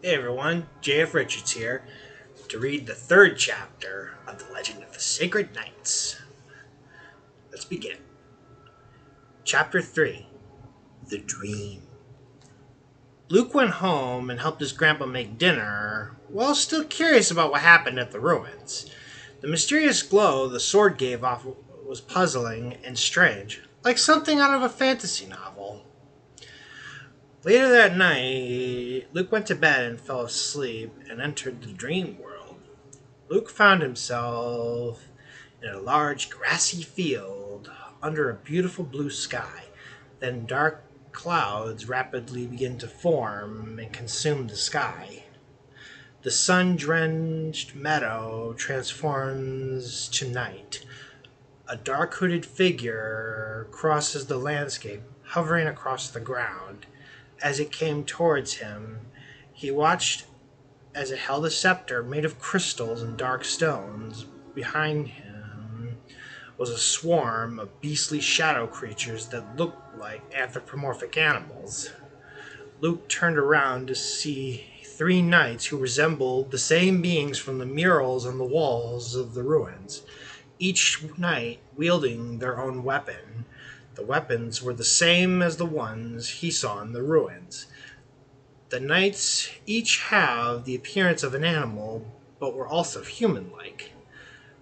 Hey everyone, JF Richards here to read the third chapter of The Legend of the Sacred Knights. Let's begin. Chapter 3 The Dream. Luke went home and helped his grandpa make dinner, while still curious about what happened at the ruins. The mysterious glow the sword gave off was puzzling and strange, like something out of a fantasy novel. Later that night, Luke went to bed and fell asleep and entered the dream world. Luke found himself in a large grassy field under a beautiful blue sky. Then dark clouds rapidly began to form and consume the sky. The sun-drenched meadow transforms to night. A dark hooded figure crosses the landscape, hovering across the ground. As it came towards him, he watched as it held a scepter made of crystals and dark stones. Behind him was a swarm of beastly shadow creatures that looked like anthropomorphic animals. Luke turned around to see three knights who resembled the same beings from the murals on the walls of the ruins, each knight wielding their own weapon. The weapons were the same as the ones he saw in the ruins. The knights each have the appearance of an animal, but were also human-like.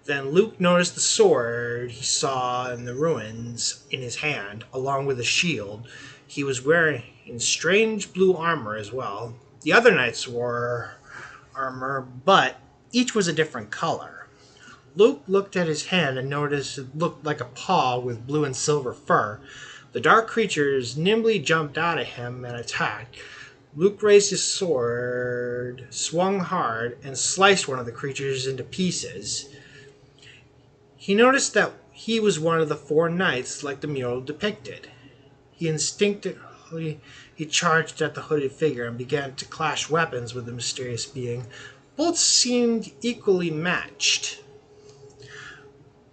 Then Luke noticed the sword he saw in the ruins in his hand, along with a shield. He was wearing strange blue armor as well. The other knights wore armor, but each was a different color. Luke looked at his hand and noticed it looked like a paw with blue and silver fur. The dark creatures nimbly jumped out at him and attacked. Luke raised his sword, swung hard, and sliced one of the creatures into pieces. He noticed that he was one of the four knights like the mural depicted. He charged at the hooded figure and began to clash weapons with the mysterious being. Both seemed equally matched.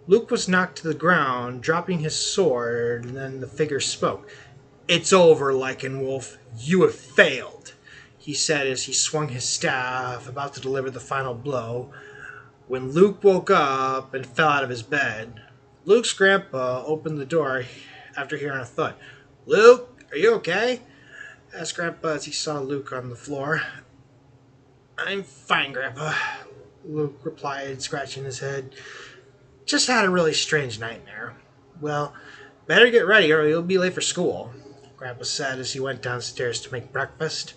Luke was knocked to the ground, dropping his sword, and then the figure spoke. "It's over, Lycanwolf. You have failed," he said as he swung his staff, about to deliver the final blow. When Luke woke up and fell out of his bed, Luke's grandpa opened the door after hearing a thud. "Luke, are you okay?" asked Grandpa as he saw Luke on the floor. "I'm fine, Grandpa," Luke replied, scratching his head. "Just had a really strange nightmare." "Well, better get ready or you'll be late for school," Grandpa said as he went downstairs to make breakfast.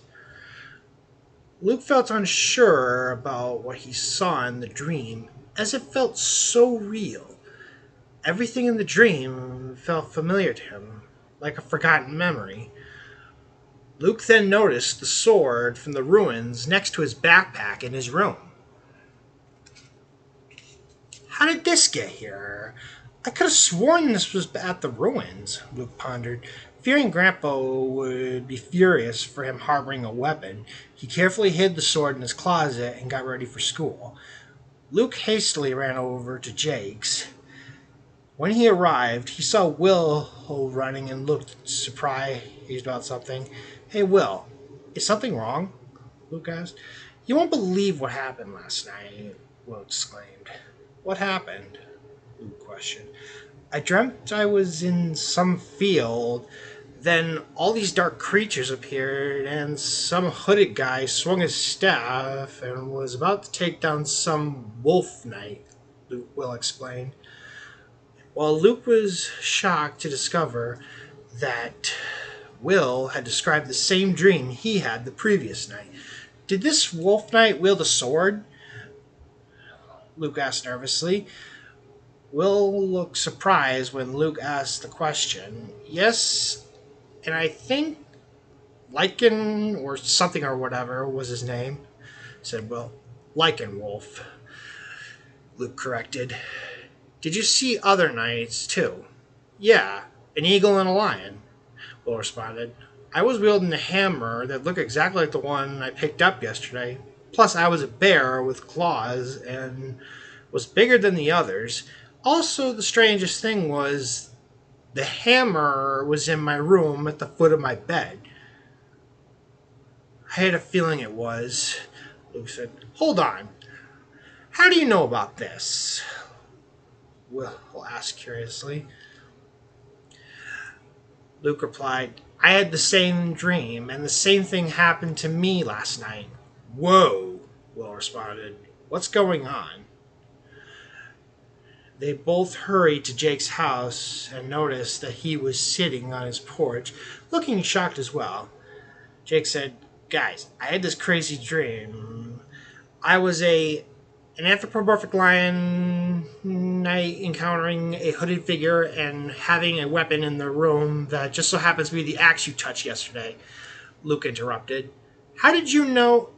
Luke felt unsure about what he saw in the dream, as it felt so real. Everything in the dream felt familiar to him, like a forgotten memory. Luke then noticed the sword from the ruins next to his backpack in his room. "How did this get here? I could have sworn this was at the ruins," Luke pondered. Fearing Grandpa would be furious for him harboring a weapon, he carefully hid the sword in his closet and got ready for school. Luke hastily ran over to Jake's. When he arrived, he saw Will running and looked surprised about something. "Hey, Will, is something wrong?" Luke asked. "You won't believe what happened last night," Will exclaimed. "What happened?" Luke questioned. "I dreamt I was in some field. Then all these dark creatures appeared, and some hooded guy swung his staff and was about to take down some wolf knight," Will explained. While Luke was shocked to discover that Will had described the same dream he had the previous night. "Did this wolf knight wield a sword?" Luke asked nervously. Will looked surprised when Luke asked the question. "Yes, and I think Lycan or something or whatever was his name," said Will. "Lycanwolf," Luke corrected. "Did you see other knights too?" "Yeah, an eagle and a lion," Will responded. "I was wielding a hammer that looked exactly like the one I picked up yesterday. Plus, I was a bear with claws and was bigger than the others. Also, the strangest thing was the hammer was in my room at the foot of my bed." I had a feeling it was. Luke said, Hold on. How do you know about this? Will asked curiously. Luke replied, I had the same dream, and the same thing happened to me last night. Whoa, Will responded. What's going on? They both hurried to Jake's house and noticed that he was sitting on his porch, looking shocked as well. Jake said, Guys, I had this crazy dream. I was an anthropomorphic lion knight encountering a hooded figure and having a weapon in the room that just so happens to be the axe you touched yesterday. Luke interrupted. How did you know?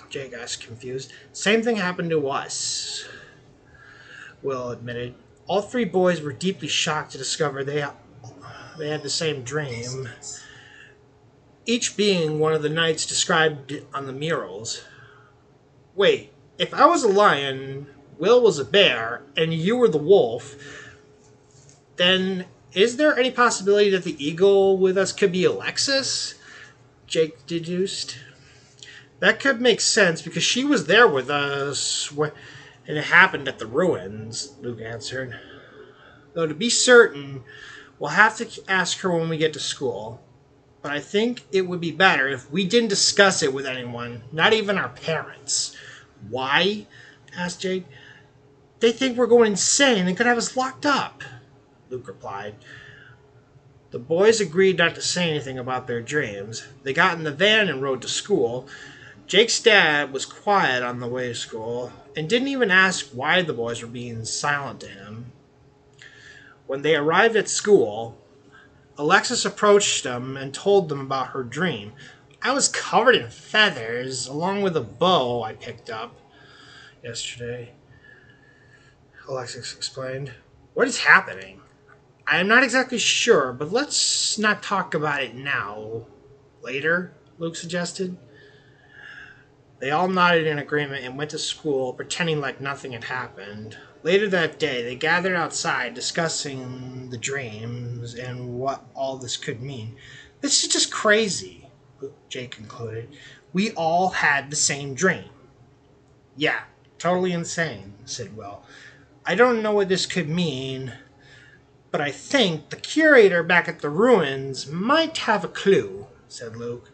Jake asked, confused. Same thing happened to us, Will admitted. All three boys were deeply shocked to discover they had the same dream, each being one of the knights described on the murals. Wait, if I was a lion, Will was a bear, and you were the wolf, then is there any possibility that the eagle with us could be Alexis? Jake deduced. That could make sense because she was there with us and it happened at the ruins, Luke answered. Though to be certain, we'll have to ask her when we get to school. But I think it would be better if we didn't discuss it with anyone, not even our parents. Why? Asked Jake. They think we're going insane and could have us locked up, Luke replied. The boys agreed not to say anything about their dreams. They got in the van and rode to school. Jake's dad was quiet on the way to school and didn't even ask why the boys were being silent to him. When they arrived at school, Alexis approached them and told them about her dream. I was covered in feathers, along with a bow I picked up yesterday, Alexis explained. What is happening? I am not exactly sure, but let's not talk about it now. Later, Luke suggested. They all nodded in agreement and went to school, pretending like nothing had happened. Later that day, they gathered outside, discussing the dreams and what all this could mean. This is just crazy, Jake concluded. We all had the same dream. Yeah, totally insane, said Will. I don't know what this could mean, but I think the curator back at the ruins might have a clue, said Luke.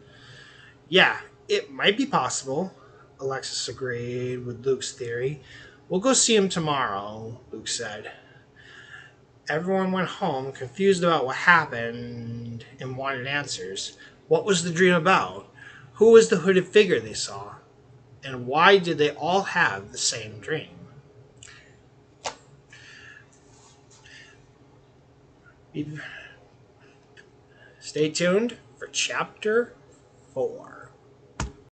Yeah, it might be possible, Alexis agreed with Luke's theory. We'll go see him tomorrow, Luke said. Everyone went home, confused about what happened and wanted answers. What was the dream about? Who was the hooded figure they saw? And why did they all have the same dream? Stay tuned for Chapter 4.